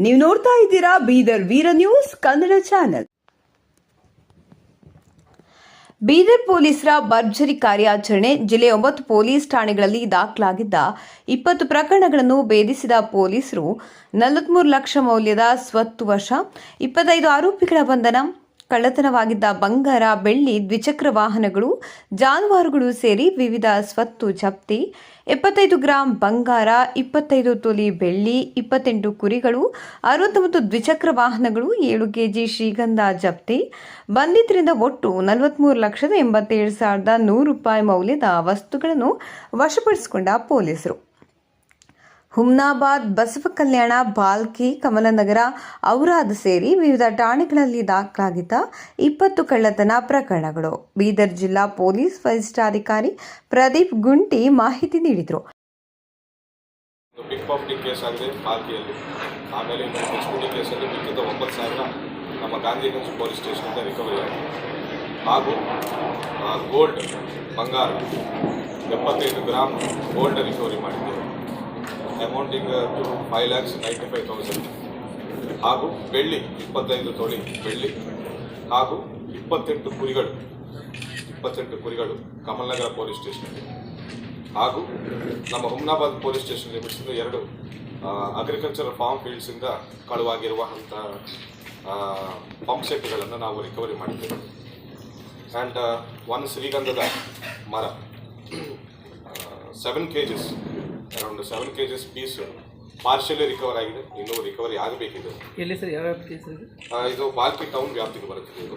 ನೀವು ನೋಡ್ತಾ ಇದ್ದೀರಾ ಬೀದರ್ ವೀರ ನ್ಯೂಸ್ ಕನ್ನಡ ಚಾನೆಲ್. ಬೀದರ್ ಪೊಲೀಸರ ಭರ್ಜರಿ ಕಾರ್ಯಾಚರಣೆ. ಜಿಲ್ಲೆಯ 9 ಪೊಲೀಸ್ ಠಾಣೆಗಳಲ್ಲಿ ದಾಖಲಾಗಿದ್ದ 20 ಪ್ರಕರಣಗಳನ್ನು ಭೇದಿಸಿದ ಪೊಲೀಸರು 43 ಲಕ್ಷ ಮೌಲ್ಯದ ಸ್ವತ್ತು ವಶ, 25 ಆರೋಪಿಗಳ ಬಂಧನ. ಕಳ್ಳತನವಾಗಿದ್ದ ಬಂಗಾರ, ಬೆಳ್ಳಿ, ದ್ವಿಚಕ್ರ ವಾಹನಗಳು, ಜಾನುವಾರುಗಳು ಸೇರಿ ವಿವಿಧ ಸ್ವತ್ತು ಜಪ್ತಿ. 75 ಗ್ರಾಂ ಬಂಗಾರ, 25 ತೊಲಿ ಬೆಳ್ಳಿ, 28 ಕುರಿಗಳು, 69 ದ್ವಿಚಕ್ರ ವಾಹನಗಳು, 7 ಕೆಜಿ ಶ್ರೀಗಂಧ ಜಪ್ತಿ. ಬಂಧಿತರಿಂದ ಒಟ್ಟು 43,87,100 ರೂಪಾಯಿ ಮೌಲ್ಯದ ವಸ್ತುಗಳನ್ನು ವಶಪಡಿಸಿಕೊಂಡ ಪೊಲೀಸರು. ಹುಮ್ನಾಬಾದ್, ಬಸವಕಲ್ಯಾಣ, ಬಾಲ್ಕಿ, ಕಮಲನಗರ, ಔರಾದ್ ಸೇರಿ ವಿವಿಧ ಠಾಣೆಗಳಲ್ಲಿ ದಾಖಲಾಗಿದ್ದ 20 ಕಳ್ಳತನ ಪ್ರಕರಣಗಳು. ಬೀದರ್ ಜಿಲ್ಲಾ ಪೊಲೀಸ್ ವರಿಷ್ಠಾಧಿಕಾರಿ ಪ್ರದೀಪ್ ಗುಂಟಿ ಮಾಹಿತಿ ನೀಡಿದರು. ಪಿಕ್ ಪಾಕೆಟ್ ಕೇಸ್ ಆಗಿದೆ ಬಾಲ್ಕಿಯಲ್ಲಿ. ಆಮೇಲೆ ಎಕ್ಸ್ಪೋರ್ಟಿಂಗ್ ಕೇಸಲ್ಲಿ ಮಿಕ್ಕಿದ 9,000 ನಮ್ಮ ಗಾಂಧಿಗಂಜ್ ಪೊಲೀಸ್ ಸ್ಟೇಷನಿಂದ ರಿಕವರಿ ಆಗಿದೆ. ಹಾಗೂ ಗೋಲ್ಡ್, ಬಂಗಾರ 75 ಗ್ರಾಮ್ ಗೋಲ್ಡ್ ರಿಕವರಿ ಮಾಡಿದ್ದೇವೆ, ಅಮೌಂಟಿಂಗ್ ಟು 5,95,000. ಹಾಗೂ ಬೆಳ್ಳಿ 25 ತೊಲಿ ಬೆಳ್ಳಿ, ಹಾಗೂ 28 ಕುರಿಗಳು ಕಮಲನಗರ ಪೊಲೀಸ್ ಸ್ಟೇಷನ್ಗೆ. ಹಾಗೂ ನಮ್ಮ ಹುಮ್ನಾಬಾದ್ ಪೊಲೀಸ್ ಸ್ಟೇಷನ್ ಲಿಮಿಟ್ಸಿಂದ 2 ಅಗ್ರಿಕಲ್ಚರಲ್ ಫಾರ್ಮ್ ಫೀಲ್ಡ್ಸಿಂದ ಕಳುವಾಗಿರುವಂಥ ಪಂಪ್ ಸೆಟ್ಗಳನ್ನು ನಾವು ರಿಕವರಿ ಮಾಡಿದ್ದೇವೆ. ಆ್ಯಂಡ್ 1 ಶ್ರೀಗಂಧದ ಮರ, 7 kgs, around 7 kgs piece partially recover ಆಗಿದೆ. ಇನ್ನೂ ರಿಕವರಿ ಆಗಬೇಕಿದೆ. ಎಲ್ಲಿ ಸರ್, ಯಾವ ಕೇಸ್ ಇದು ಬಾಲ್ಕಿ ಟೌನ್ ವ್ಯಾಪ್ತಿಗೆ ಬರುತ್ತದೆ. ಇದು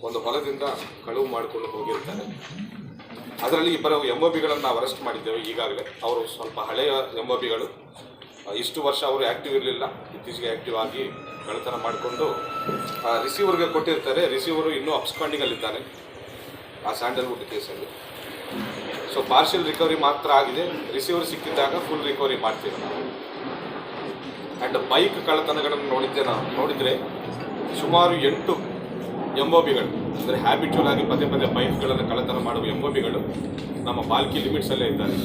ಒಂದು ಹೊಲದಿಂದ ಕಳುವು ಮಾಡಿಕೊಂಡು ಹೋಗಿರ್ತಾರೆ. ಅದರಲ್ಲಿ 2 MOBಗಳನ್ನು ನಾವು ಅರೆಸ್ಟ್ ಮಾಡಿದ್ದೇವೆ ಈಗಾಗಲೇ. ಅವರು ಸ್ವಲ್ಪ ಹಳೆಯ MOBಗಳು, ಇಷ್ಟು ವರ್ಷ ಅವರು ಆ್ಯಕ್ಟಿವ್ ಇರಲಿಲ್ಲ, ಇತ್ತೀಚೆಗೆ ಆ್ಯಕ್ಟಿವ್ ಆಗಿ ಕಳ್ಳತನ ಮಾಡಿಕೊಂಡು ರಿಸೀವರ್ಗೆ ಕೊಟ್ಟಿರ್ತಾರೆ. ರಿಸೀವರು ಇನ್ನೂ ಅಬ್ಸ್ಕಾಂಡಿಂಗಲ್ಲಿದ್ದಾನೆ ಆ ಸ್ಯಾಂಡಲ್ವುಡ್ ಕೇಸಲ್ಲಿ. ಸೊ ಪಾರ್ಷಿಯಲ್ ರಿಕವರಿ ಮಾತ್ರ ಆಗಿದೆ. ರಿಸೀವರ್ ಸಿಕ್ಕಿದ್ದಾಗ ಫುಲ್ ರಿಕವರಿ ಮಾಡ್ತೀವಿ ನಾವು. ಆ್ಯಂಡ್ ಬೈಕ್ ಕಳ್ಳತನಗಳನ್ನು ನೋಡಿದರೆ ಸುಮಾರು 8 MOBಗಳು, ಅಂದರೆ ಹ್ಯಾಬಿಚುವಲ್ ಆಗಿ ಪದೇ ಬೈಕ್ಗಳನ್ನು ಕಳ್ಳತನ ಮಾಡುವ MOBಗಳು ನಮ್ಮ ಬಾಲ್ಕಿ ಲಿಮಿಟ್ಸಲ್ಲೇ ಇದ್ದಾರೆ.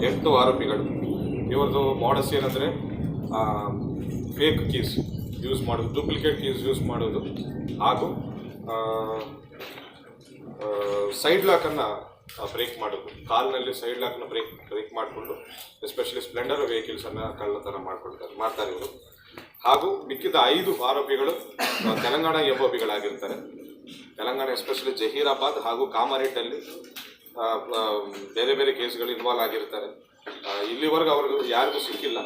8 ಆರೋಪಿಗಳು. ಇವ್ರದ್ದು ಮಾಡಸ್ ಏನಂದರೆ ಫೇಕ್ ಕೀಸ್ ಯೂಸ್ ಮಾಡೋದು, ಡೂಪ್ಲಿಕೇಟ್ ಕೀಸ್ ಯೂಸ್ ಮಾಡೋದು, ಹಾಗೂ ಸೈಡ್ ಲಾಕನ್ನು ಬ್ರೇಕ್ ಮಾಡೋದು. ಕಾಲ್ನಲ್ಲಿ ಸೈಡ್ ಲಾಕ್ನ ಬ್ರೇಕ್ ಮಾಡಿಕೊಂಡು ಎಸ್ಪೆಷಲಿ ಸ್ಪ್ಲೆಂಡರ್ ವೆಹಿಕಲ್ಸನ್ನು ಕಳ್ಳತನ ಮಾಡ್ತಾರೆ ಇವರು. ಹಾಗೂ ಮಿಕ್ಕಿದ 5 ಆರೋಪಿಗಳು ತೆಲಂಗಾಣ MOBಗಳಾಗಿರ್ತಾರೆ. ತೆಲಂಗಾಣ ಎಸ್ಪೆಷಲಿ ಜಹೀರಾಬಾದ್ ಹಾಗೂ ಕಾಮಾರೆಡ್ಡಲ್ಲಿ ಬೇರೆ ಕೇಸ್ಗಳು ಇನ್ವಾಲ್ವ್ ಆಗಿರ್ತಾರೆ. ಇಲ್ಲಿವರೆಗೂ ಅವ್ರಿಗೆ ಯಾರಿಗೂ ಸಿಕ್ಕಿಲ್ಲ.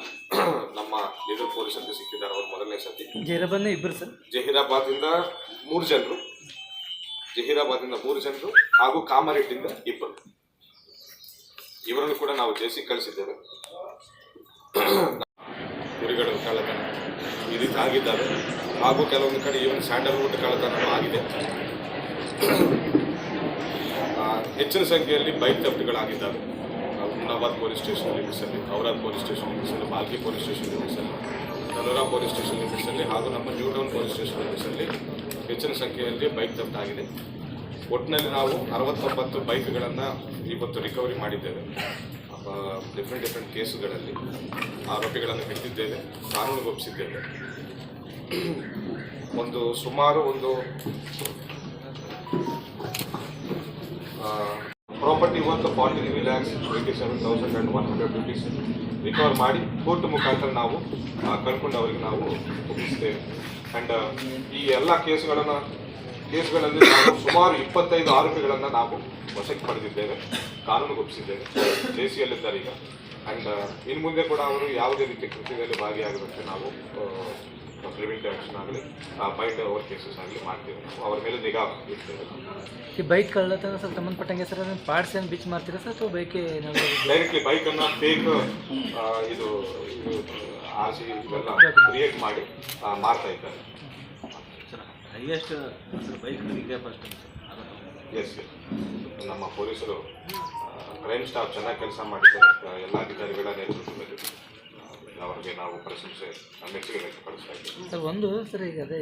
ನಮ್ಮ ಬೀದರ್ ಪೊಲೀಸರಿಗೆ ಸಿಕ್ಕಿದ್ದಾರೆ ಅವರು ಮೊದಲನೇ ಸತಿ. ಜಹೀರಾಬಾದ್ನ 2 ಸರ್, ಜಹೀರಾಬಾದಿಂದ 3 ಜನರು, ಹಾಗೂ ಕಾಮಾರೆಡ್ಡಿಂದ 2. ಇವರನ್ನು ಕೂಡ ನಾವು ಜೈಸಿಗೆ ಕಳಿಸಿದ್ದೇವೆ. ಕುರಿಗಳು ಕಳ್ಳತನ ಈ ರೀತಿ ಆಗಿದ್ದಾವೆ. ಹಾಗೂ ಕೆಲವೊಂದು ಕಡೆ ಈವನ್ ಸ್ಯಾಂಡಲ್ವುಡ್ ಕಳ್ಳತನ ಆಗಿದೆ. ಹೆಚ್ಚಿನ ಸಂಖ್ಯೆಯಲ್ಲಿ ಬೈಕ್ ಥೆಫ್ಟ್ಗಳಾಗಿದ್ದಾವೆ. ಹುಮ್ನಾಬಾದ್ ಪೊಲೀಸ್ ಸ್ಟೇಷನ್ ಲಿಮಿಟ್ಸಲ್ಲಿ, ಔರಾದ್ ಪೊಲೀಸ್ ಸ್ಟೇಷನ್ ಲಿಮಿಟ್ಸಲ್ಲಿ, ಬಾಲ್ಕಿ ಪೊಲೀಸ್ ಸ್ಟೇಷನ್ ಲಿಮಿಟ್ಸಲ್ಲಿ, ನಲೂರಾ ಪೊಲೀಸ್ ಸ್ಟೇಷನ್ ಲಿಮಿಟ್ಸಲ್ಲಿ, ಹಾಗೂ ನಮ್ಮ ನ್ಯೂ ಟೌನ್ ಪೊಲೀಸ್ ಸ್ಟೇಷನ್ ಲಿಮಿಟ್ಸಲ್ಲಿ ಹೆಚ್ಚಿನ ಸಂಖ್ಯೆಯಲ್ಲಿ ಬೈಕ್ ಥೆಫ್ಟ್ ಆಗಿದೆ. ಒಟ್ಟಿನಲ್ಲಿ ನಾವು 69 ಬೈಕ್ಗಳನ್ನು ಇವತ್ತು ರಿಕವರಿ ಮಾಡಿದ್ದೇವೆ. ಡಿಫ್ರೆಂಟ್ ಕೇಸುಗಳಲ್ಲಿ ಆರೋಪಿಗಳನ್ನು ಹಿಡಿದಿದ್ದೇವೆ, ಕಾನೂನಿಗೊಪ್ಪಿಸಿದ್ದೇವೆ. ಸುಮಾರು ಪ್ರಾಪರ್ಟಿ ವರ್ತ್ 43,87,100 rupees ರಿಕವರ್ ಮಾಡಿ ಕೋರ್ಟ್ ಮುಖಾಂತರ ನಾವು ಕಳ್ಕೊಂಡವರಿಗೆ ನಾವು ಒಪ್ಪಿಸ್ತೇವೆ. ಆ್ಯಂಡ್ ಈ ಎಲ್ಲ ಕೇಸ್ಗಳಲ್ಲಿ ನಾವು ಸುಮಾರು 25 ಆರೋಪಿಗಳನ್ನು ನಾವು ವಶಕ್ಕೆ ಪಡೆದಿದ್ದೇವೆ, ಕಾನೂನಿಗೊಪ್ಪಿಸಿದ್ದೇವೆ. ಜೆಸಿಯಲ್ಲಿದ್ದಾರೆ ಈಗ. ಆ್ಯಂಡ್ ಇನ್ನು ಮುಂದೆ ಕೂಡ ಅವರು ಯಾವುದೇ ರೀತಿಯ ಕೃತ್ಯದಲ್ಲಿ ಭಾಗಿಯಾಗದಂತೆ ನಾವು ಪ್ರಿವೆಂಟಿವ್ ಆ್ಯಕ್ಷನ್ ಆಗಲಿ, ಬೈಟ್ ಓವರ್ ಕೇಸಸ್ ಆಗಲಿ ಮಾಡ್ತೀವಿ. ಅವರ ಮೇಲೆ ನಿಗಾ ಇಡ್ತೇವೆ. ಈ ಬೈಕ್ ಕಳ್ಳತನ ಸರ್ ಸಂಬಂಧಪಟ್ಟಂಗೆ ಸರ್ ಪಾರ್ಟ್ಸ್ ಏನು ಬಿಚ್ ಮಾಡ್ತೀರಾ ಸರ್, ಅಥವಾ ಬೈಕೆ ಡೈರೆಕ್ಟ್ಲಿ ಬೈಕನ್ನು ಫೇಕ್ ಇದು RC ಇವೆಲ್ಲ ಕ್ರಿಯೇಟ್ ಮಾಡಿ ಮಾರ್ತಾ ಇದ್ದಾರೆ. ಹೈಯೆಸ್ಟ್ ಬೈಕ್ ಎಸ್, ನಮ್ಮ ಪೊಲೀಸರು ಕ್ರೈಮ್ ಸ್ಟಾಫ್ ಚೆನ್ನಾಗಿ ಕೆಲಸ ಮಾಡಿದ್ದಾರೆ. ಎಲ್ಲ ಅಧಿಕಾರಿಗಳ ನೇತೃತ್ವದಲ್ಲಿ ಅವರಿಗೆ ನಾವು ಪ್ರಶಂಸೆ ಮೆಚ್ಚುಗೆ ವ್ಯಕ್ತಪಡಿಸ್ತಾ ಇದ್ದೀವಿ. ಸರ್, ಈಗ ಅದೇ